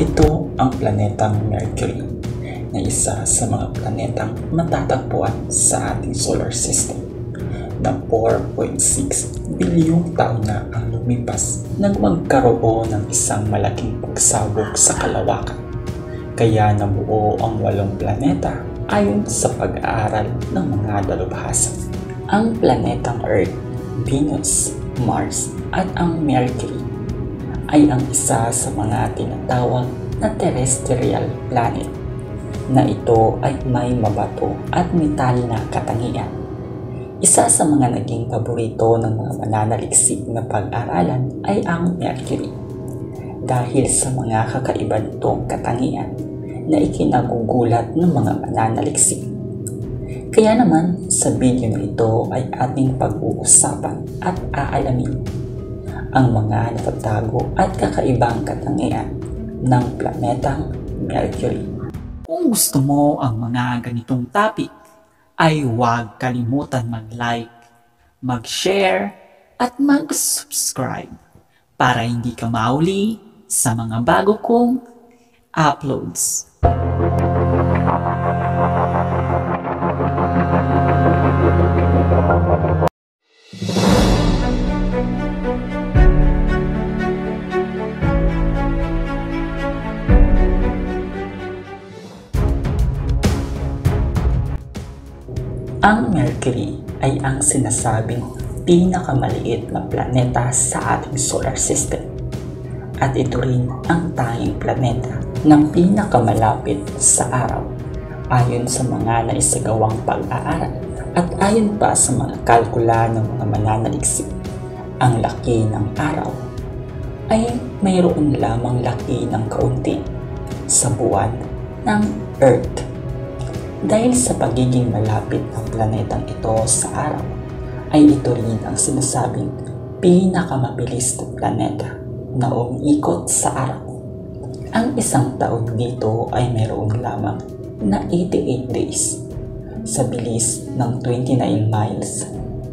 Ito ang planetang Mercury na isa sa mga planetang matatagpuan sa ating solar system na 4.6 bilyong taon na ang lumipas nang magkaroon ng isang malaking pagsabog sa kalawakan. Kaya nabuo ang 8 planeta ayon sa pag-aaral ng mga dalubhasa. Ang planetang Earth, Venus, Mars at ang Mercury ay ang isa sa mga tinatawag na terrestrial planet na ito ay may mabato at metal na katangian. Isa sa mga naging paborito ng mga mananaliksik na pag-aralan ay ang Mercury dahil sa mga kakaiba nitong katangian na ikinagugulat ng mga mananaliksik. Kaya naman sa video na ito ay ating pag-uusapan at aalamin ang mga natatago at kakaibang katangian ng planetang Mercury. Kung gusto mo ang mga ganitong topic, ay huwag kalimutan mag-like, mag-share, at mag-subscribe para hindi ka mauli sa mga bago kong uploads. Ang Mercury ay ang sinasabing pinakamaliit na planeta sa ating solar system. At ito rin ang tanging planeta na pinakamalapit sa araw ayon sa mga naisagawang pag-aaral at ayon pa sa mga kalkula ng mga mananaliksik. Ang laki ng araw ay mayroon lamang laki ng kaunti sa buwan ng Earth. Dahil sa pagiging malapit ng planetang ito sa araw, ay ito rin ang sinasabing pinakamabilis na planeta na umiikot sa araw. Ang isang taon dito ay mayroon lamang na 88 days sa bilis ng 29 miles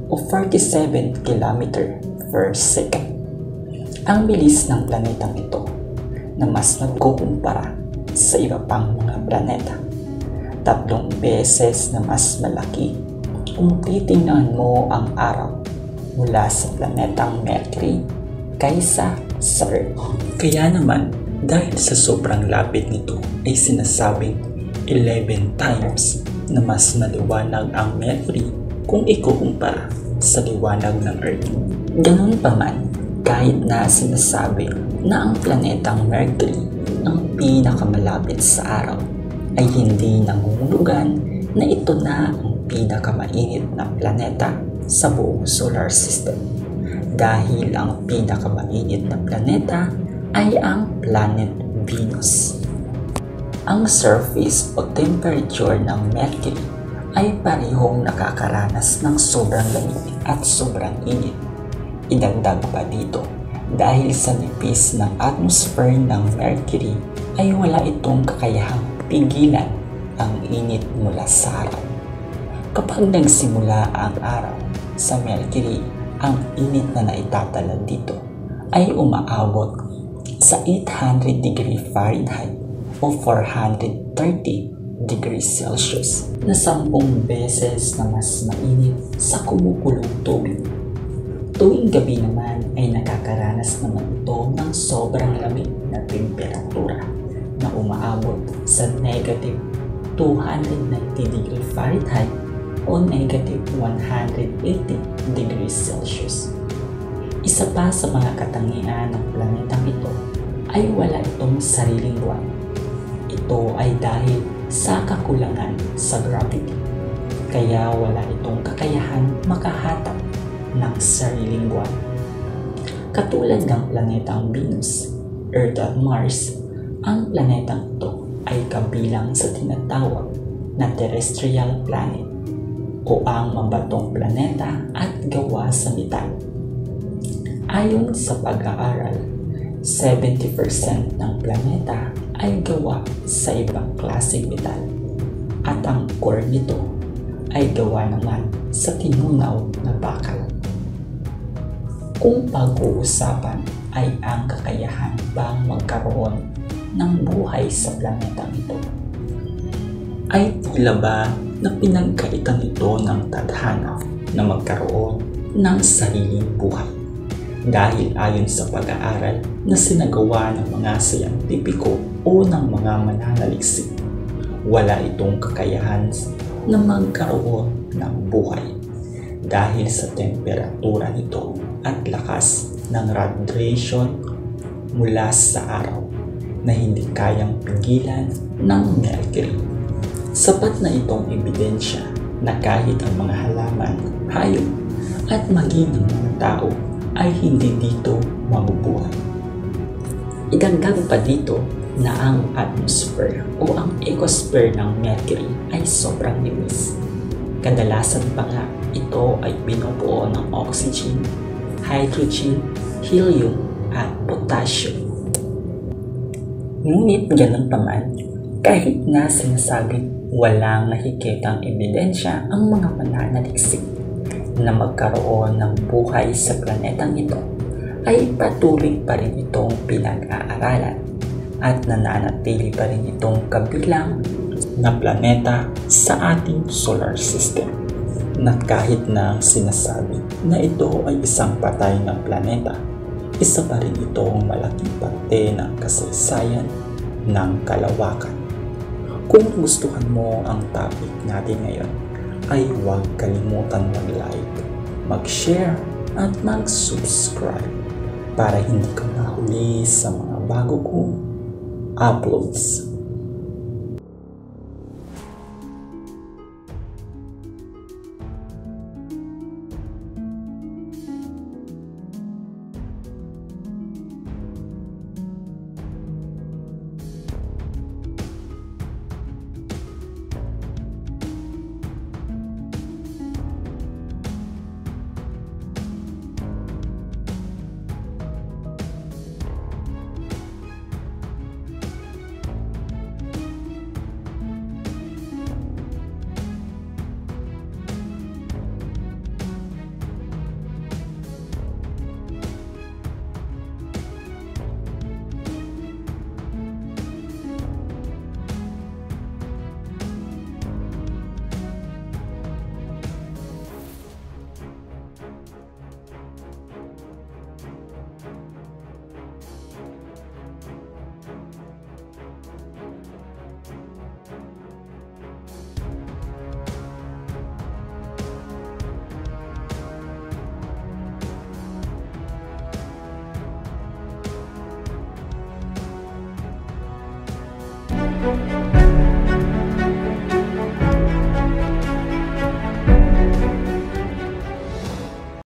o 47 km per second. Ang bilis ng planetang ito na mas nagkukumpara sa iba pang mga planeta. 3 beses na mas malaki kung titingnan mo ang araw mula sa planetang Mercury kaysa sa Earth. Kaya naman, dahil sa sobrang lapit nito ay sinasabing 11 times na mas maliwanag ang Mercury kung ikukumpara sa liwanag ng Earth. Ganun pa man, kahit na sinasabi na ang planetang Mercury ang pinakamalapit sa araw, ay hindi nangungulugan na ito na ang pinakamainit na planeta sa buong solar system. Dahil ang pinakamainit na planeta ay ang planet Venus. Ang surface o temperature ng Mercury ay parehong nakakaranas ng sobrang lamig at sobrang init. Idagdag pa dito, dahil sa nipis ng atmosphere ng Mercury ay wala itong kakayahang pigilan ang init mula sa araw. Kapag nagsimula ang araw sa Mercury, ang init na naitatala dito ay umaabot sa 800 degree Fahrenheit o 430 degrees Celsius na 10 beses na mas mainit sa kumukulong tubig. Tuwing gabi naman ay nakakaranas naman ito ng sobrang lamig na temperatura na umaabot sa negative 290 degree Fahrenheit o negative 180 degrees Celsius. Isa pa sa mga katangian ng planetang ito ay wala itong sariling buwan. Ito ay dahil sa kakulangan sa gravity, kaya wala itong kakayahan makahatak ng sariling buwan. Katulad ng planetang Venus, Earth at Mars, ang planetang ito ay kabilang sa tinatawag na terrestrial planet o ang mabatong planeta at gawa sa metal. Ayon sa pag-aaral, 70% ng planeta ay gawa sa ibang klaseng metal at ang core nito ay gawa naman sa tinunaw na bakal. Kung pag-uusapan ay ang kakayahan bang magkaroon ng buhay sa planetang ito. Ay tila ba na pinagkaitan ito ng tadhana na magkaroon ng sariling buhay? Dahil ayon sa pag-aaral na sinagawa ng mga siyentipiko o ng mga mananaliksik, wala itong kakayahan na magkaroon ng buhay dahil sa temperatura nito at lakas ng radiation mula sa araw na hindi kayang pigilan ng Mercury. Sapat na itong ebidensya na kahit ang mga halaman, hayop at maging ang mga tao ay hindi dito mabubuhay. Idagdag pa dito na ang atmosphere o ang ecosphere ng Mercury ay sobrang linis. Kadalasan pa nga ito ay binubuo ng oxygen, hydrogen, helium at potassium. Ngunit ganun pa man, kahit na sinasabing walang nakikitang ebidensya ang mga mananaliksik na magkaroon ng buhay sa planetang ito, ay patuloy pa rin itong pinag-aaralan at nananatili pa rin itong kabilang na planeta sa ating solar system. Na kahit na sinasabi na ito ay isang patay na planeta, isa pa rin itong malaking parte ng kasaysayan ng kalawakan. Kung gustuhan mo ang topic natin ngayon, ay huwag kalimutan mag-like, mag-share at mag-subscribe para hindi ka mahuli sa mga bago kong uploads.